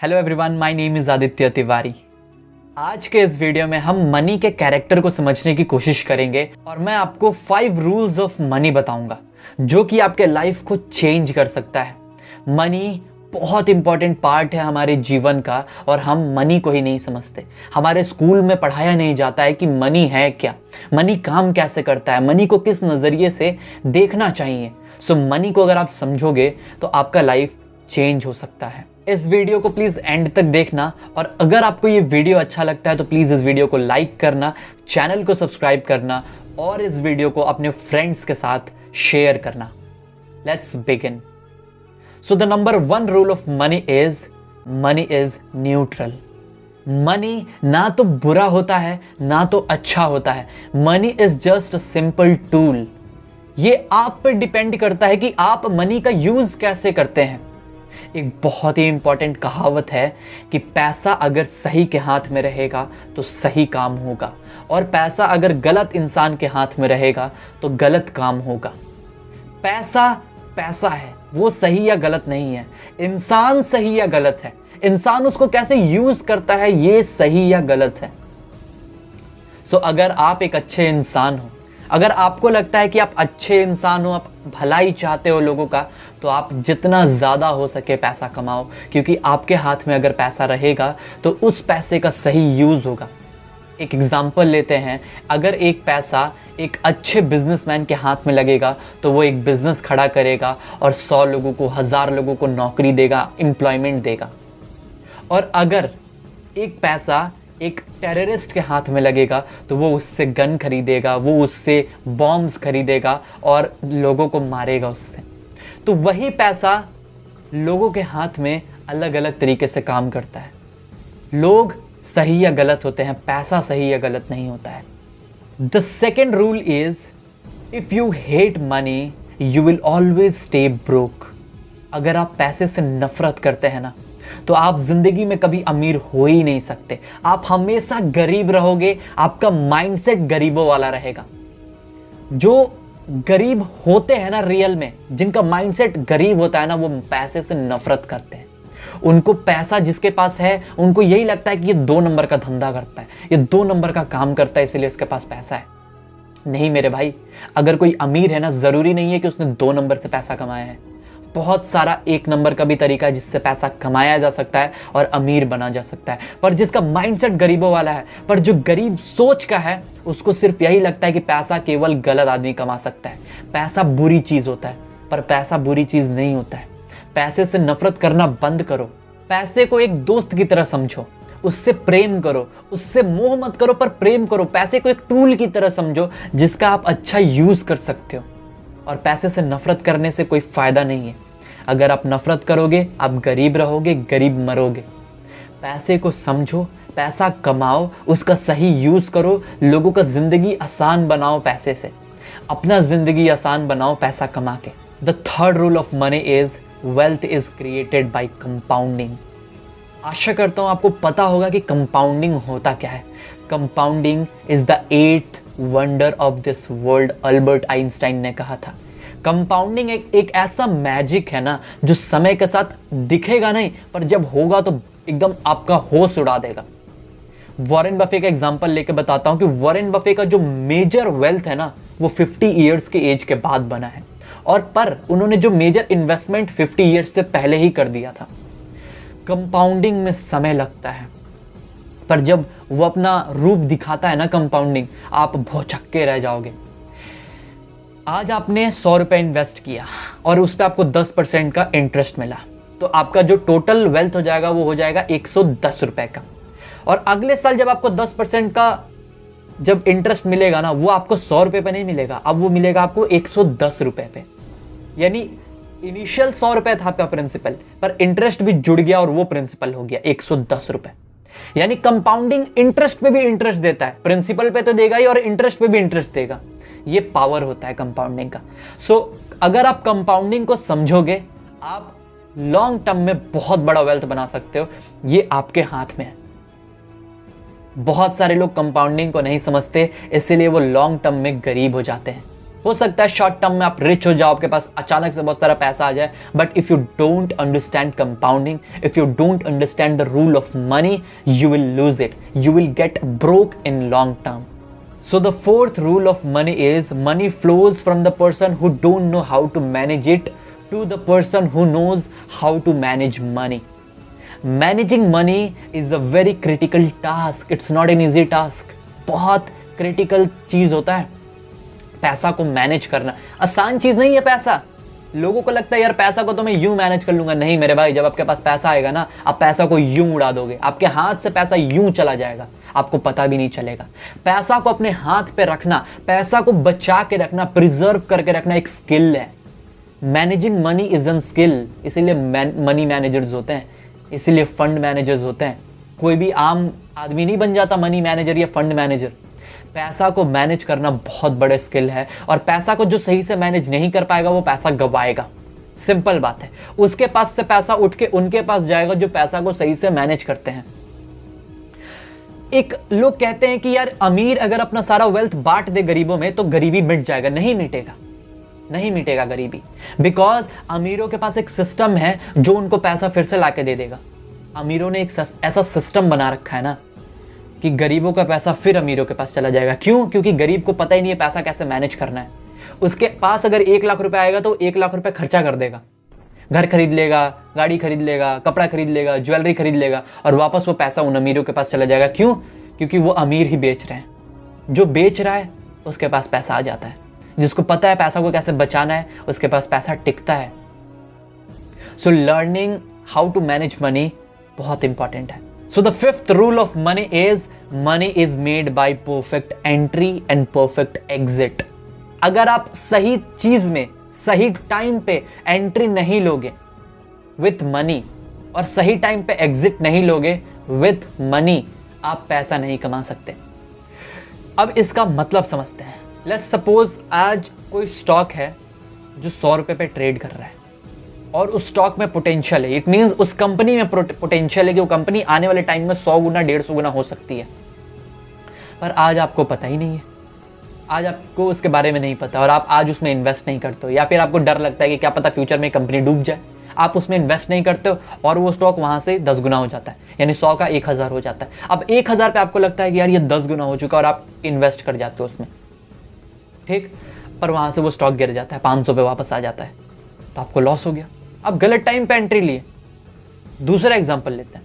Hello everyone, my name is Aditya Tiwari. आज के इस वीडियो में हम मनी के कैरेक्टर को समझने की कोशिश करेंगे और मैं आपको 5 रूल्स ऑफ मनी बताऊंगा जो कि आपके लाइफ को चेंज कर सकता है। मनी बहुत इंपॉर्टेंट पार्ट है हमारे जीवन का और हम मनी को ही नहीं समझते। हमारे स्कूल में पढ़ाया नहीं जाता है कि मनी है क्या, मनी काम कैसे करता है, मनी को किस नज़रिए से देखना चाहिए। सो मनी को अगर आप समझोगे तो आपका लाइफ चेंज हो सकता है। इस वीडियो को प्लीज़ एंड तक देखना और अगर आपको ये वीडियो अच्छा लगता है तो प्लीज़ इस वीडियो को लाइक करना, चैनल को सब्सक्राइब करना और इस वीडियो को अपने फ्रेंड्स के साथ शेयर करना। Let's begin. So the number 1 rule of money is neutral. Money ना तो बुरा होता है ना तो अच्छा होता है। Money is just a simple tool. ये आप पर डिपेंड करता है कि आप मनी का यूज कैसे करते हैं। एक बहुत ही इंपॉर्टेंट कहावत है कि पैसा अगर सही के हाथ में रहेगा तो सही काम होगा और पैसा अगर गलत इंसान के हाथ में रहेगा तो गलत काम होगा। पैसा पैसा है, वो सही या गलत नहीं है। इंसान सही या गलत है, इंसान उसको कैसे यूज करता है ये सही या गलत है। सो अगर आप एक अच्छे इंसान हो, अगर आपको लगता है कि आप अच्छे इंसान हो, आप भलाई चाहते हो लोगों का, तो आप जितना ज़्यादा हो सके पैसा कमाओ, क्योंकि आपके हाथ में अगर पैसा रहेगा तो उस पैसे का सही यूज़ होगा। एक एग्जांपल लेते हैं, अगर एक पैसा एक अच्छे बिजनेसमैन के हाथ में लगेगा तो वो एक बिजनेस खड़ा करेगा और 100 लोगों को, 1000 लोगों को नौकरी देगा, एम्प्लॉयमेंट देगा। और अगर एक पैसा एक टेररिस्ट के हाथ में लगेगा तो वो उससे गन खरीदेगा, वो उससे बॉम्ब्स खरीदेगा और लोगों को मारेगा उससे। तो वही पैसा लोगों के हाथ में अलग अलग तरीके से काम करता है। लोग सही या गलत होते हैं, पैसा सही या गलत नहीं होता है। The second rule is if you hate money you will always stay broke. अगर आप पैसे से नफरत करते हैं ना तो आप जिंदगी में कभी अमीर हो ही नहीं सकते। आप हमेशा गरीब रहोगे, आपका माइंडसेट गरीबों वाला रहेगा। जो गरीब होते हैं ना रियल में, जिनका माइंडसेट गरीब होता है ना, वो पैसे से नफरत करते हैं। उनको पैसा जिसके पास है उनको यही लगता है कि ये 2 नंबर का धंधा करता है, ये 2 नंबर का काम करता है, इसलिए इसके पास पैसा है। नहीं मेरे भाई, अगर कोई अमीर है ना, जरूरी नहीं है कि उसने 2 नंबर से पैसा कमाया है। बहुत सारा 1 नंबर का भी तरीका है जिससे पैसा कमाया जा सकता है और अमीर बना जा सकता है। पर जिसका माइंडसेट गरीबों वाला है, पर जो गरीब सोच का है, उसको सिर्फ यही लगता है कि पैसा केवल गलत आदमी कमा सकता है, पैसा बुरी चीज़ होता है। पर पैसा बुरी चीज़ नहीं होता है। पैसे से नफरत करना बंद करो। पैसे को एक दोस्त की तरह समझो, उससे प्रेम करो, उससे मोह मत करो पर प्रेम करो। पैसे को एक टूल की तरह समझो जिसका आप अच्छा यूज़ कर सकते हो। और पैसे से नफरत करने से कोई फ़ायदा नहीं है। अगर आप नफरत करोगे आप गरीब रहोगे, गरीब मरोगे। पैसे को समझो, पैसा कमाओ, उसका सही यूज़ करो, लोगों का ज़िंदगी आसान बनाओ पैसे से, अपना ज़िंदगी आसान बनाओ पैसा कमा के। The third rule of money is wealth is created by compounding. आशा करता हूँ आपको पता होगा कि कंपाउंडिंग होता क्या है। Compounding is the 8th wonder of this world, Albert Einstein ने कहा था। कंपाउंडिंग एक ऐसा मैजिक है ना जो समय के साथ दिखेगा नहीं, पर जब होगा तो एकदम आपका होश उड़ा देगा। वॉरेन बफे का एग्जांपल लेके बताता हूं कि वॉरेन बफे का जो मेजर वेल्थ है ना वो 50 इयर्स के एज के बाद बना है, और पर उन्होंने जो मेजर इन्वेस्टमेंट 50 इयर्स से पहले ही कर दिया था। कंपाउंडिंग में समय लगता है, पर जब वो अपना रूप दिखाता है ना कंपाउंडिंग, आप भौचक्के रह जाओगे। आज आपने 100 रुपये इन्वेस्ट किया और उस पर आपको 10% का इंटरेस्ट मिला, तो आपका जो टोटल वेल्थ हो जाएगा वो हो जाएगा 110 रुपये का। और अगले साल जब आपको 10% का जब इंटरेस्ट मिलेगा ना, वो आपको 100 रुपये पे नहीं मिलेगा, अब वो मिलेगा आपको 110 रुपये पे। यानी इनिशियल 100 रुपये था आपका प्रिंसिपल, पर इंटरेस्ट भी जुड़ गया और वो प्रिंसिपल हो गया 110 रुपये। यानी कंपाउंडिंग इंटरेस्ट पे भी इंटरेस्ट देता है, प्रिंसिपल पे तो देगा ही और इंटरेस्ट पे भी इंटरेस्ट देगा। ये पावर होता है कंपाउंडिंग का। सो अगर आप कंपाउंडिंग को समझोगे आप लॉन्ग टर्म में बहुत बड़ा वेल्थ बना सकते हो। ये आपके हाथ में है। बहुत सारे लोग कंपाउंडिंग को नहीं समझते, इसीलिए वो लॉन्ग टर्म में गरीब हो जाते हैं। हो सकता है शॉर्ट टर्म में आप रिच हो जाओ, आपके पास अचानक से बहुत सारा पैसा आ जाए, but if you don't understand compounding, if you don't understand the rule of money, you will lose it, you will get broke in long term. So the fourth rule of money is money flows from the person who don't know how to manage it to the person who knows how to manage money. Managing money is a very critical task. It's not an easy task. बहुत critical चीज होता है पैसा को manage करना. आसान चीज नहीं है पैसा. लोगों को लगता है यार पैसा को तो मैं यूं मैनेज कर लूंगा. नहीं मेरे भाई, जब आपके पास पैसा आएगा ना, आप पैसा को यूं उड़ा दोगे. आपके हाथ से पैसा यूं चला जाएगा, आपको पता भी नहीं चलेगा. पैसा को अपने हाथ पे रखना, पैसा को बचा के रखना, प्रिजर्व करके रखना एक स्किल है. Managing money is an skill. इसीलिए मनी मैनेजर्स होते हैं, इसीलिए फंड मैनेजर्स होते हैं. कोई भी आम आदमी नहीं बन जाता मनी मैनेजर या फंड मैनेजर. पैसा को मैनेज करना बहुत बड़े स्किल है, और पैसा को जो सही से मैनेज नहीं कर पाएगा वो पैसा गवाएगा. सिंपल बात है. उसके पास से पैसा उठ के उनके पास जाएगा जो पैसा को सही से मैनेज करते हैं. एक लोग कहते हैं कि यार अमीर अगर अपना सारा वेल्थ बांट दे गरीबों में तो गरीबी मिट जाएगा. नहीं मिटेगा, नहीं मिटेगा गरीबी. बिकॉज अमीरों के पास एक सिस्टम है जो उनको पैसा फिर से लाके दे देगा. अमीरों ने एक ऐसा सिस्टम बना रखा है ना कि गरीबों का पैसा फिर अमीरों के पास चला जाएगा. क्यों? क्योंकि गरीब को पता ही नहीं है पैसा कैसे मैनेज करना है. उसके पास अगर 1 लाख रुपए आएगा तो 1 लाख रुपए खर्चा कर देगा. घर खरीद लेगा, गाड़ी खरीद लेगा, कपड़ा खरीद लेगा, ज्वेलरी खरीद लेगा, और वापस वो पैसा उन अमीरों के पास चला जाएगा. क्यों? क्योंकि वो अमीर ही बेच रहे हैं. जो बेच रहा है उसके पास पैसा आ जाता है. जिसको पता है पैसा को कैसे बचाना है उसके पास पैसा टिकता है. So learning how to manage money बहुत इंपॉर्टेंट है. So the fifth rule of money is made by perfect entry and perfect exit. अगर आप सही चीज में सही टाइम पे एंट्री नहीं लोगे विथ मनी और सही टाइम पे एग्जिट नहीं लोगे विथ मनी, आप पैसा नहीं कमा सकते. अब इसका मतलब समझते हैं. लेट्स सपोज आज कोई स्टॉक है जो 100 रुपए पे ट्रेड कर रहा है और उस स्टॉक में पोटेंशियल है. इट मींस उस कंपनी में पोटेंशियल है कि वो कंपनी आने वाले टाइम में 100 गुना 150 गुना हो सकती है. पर आज आपको पता ही नहीं है, आज आपको उसके बारे में नहीं पता और आप आज उसमें इन्वेस्ट नहीं करते हो, या फिर आपको डर लगता है कि क्या पता फ्यूचर में कंपनी डूब जाए. आप उसमें इन्वेस्ट नहीं करते हो और वो स्टॉक वहां से 10 गुना हो जाता है, यानी 100 का 1000 हो जाता है. अब 1000 पे आपको लगता है कि यार ये 10 गुना हो चुका और आप इन्वेस्ट कर जाते हो उसमें, ठीक. पर वहां से वो स्टॉक गिर जाता है, 500 पे वापस आ जाता है, तो आपको लॉस हो गया. अब गलत टाइम पे एंट्री लिए. दूसरा एग्जांपल लेते हैं.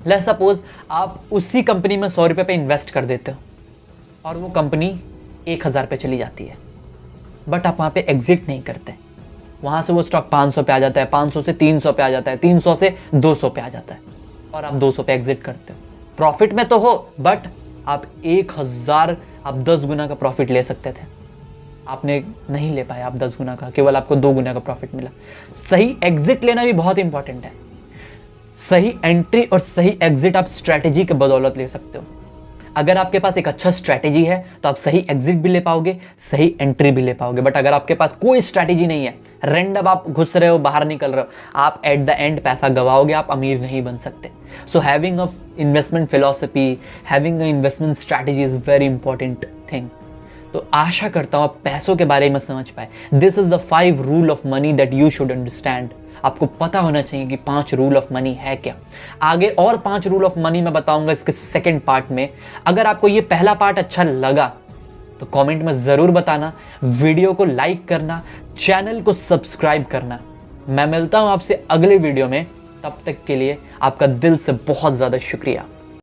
लेट्स सपोज आप उसी कंपनी में 100 रुपए पे इन्वेस्ट कर देते हो और वो कंपनी 1000 पे चली जाती है, बट आप वहां पे एग्जिट नहीं करते. वहां से वो स्टॉक 500 पे आ जाता है, 500 से 300 पे आ जाता है, 300 से 200 पे आ जाता है और आप 200 पे एग्जिट करते हो. प्रॉफिट में तो हो, बट आप 1000 आप 10 गुना का प्रॉफिट ले सकते थे. आपने नहीं ले पाया आप 10 गुना का, केवल आपको 2 गुना का प्रॉफिट मिला. सही एग्जिट लेना भी बहुत इंपॉर्टेंट है. सही एंट्री और सही एग्जिट आप स्ट्रैटेजी के बदौलत ले सकते हो. अगर आपके पास एक अच्छा स्ट्रैटेजी है तो आप सही एग्जिट भी ले पाओगे, सही एंट्री भी ले पाओगे. बट अगर आपके पास कोई स्ट्रैटेजी नहीं है, रैंडम आप घुस रहे हो, बाहर निकल रहे हो, आप एट द एंड पैसा गवाओगे, आप अमीर नहीं बन सकते. So having a investment philosophy, having a investment strategy is very important thing. तो आशा करता हूं आप पैसों के बारे में समझ पाए. This is the 5 rule of money that you should understand. आपको पता होना चाहिए कि 5 रूल ऑफ मनी है क्या. आगे और 5 रूल ऑफ मनी मैं बताऊंगा इसके सेकंड पार्ट में. अगर आपको ये पहला पार्ट अच्छा लगा तो कमेंट में जरूर बताना, वीडियो को लाइक करना, चैनल को सब्सक्राइब करना. मैं मिलता हूं आपसे अगले वीडियो में. तब तक के लिए आपका दिल से बहुत ज्यादा शुक्रिया.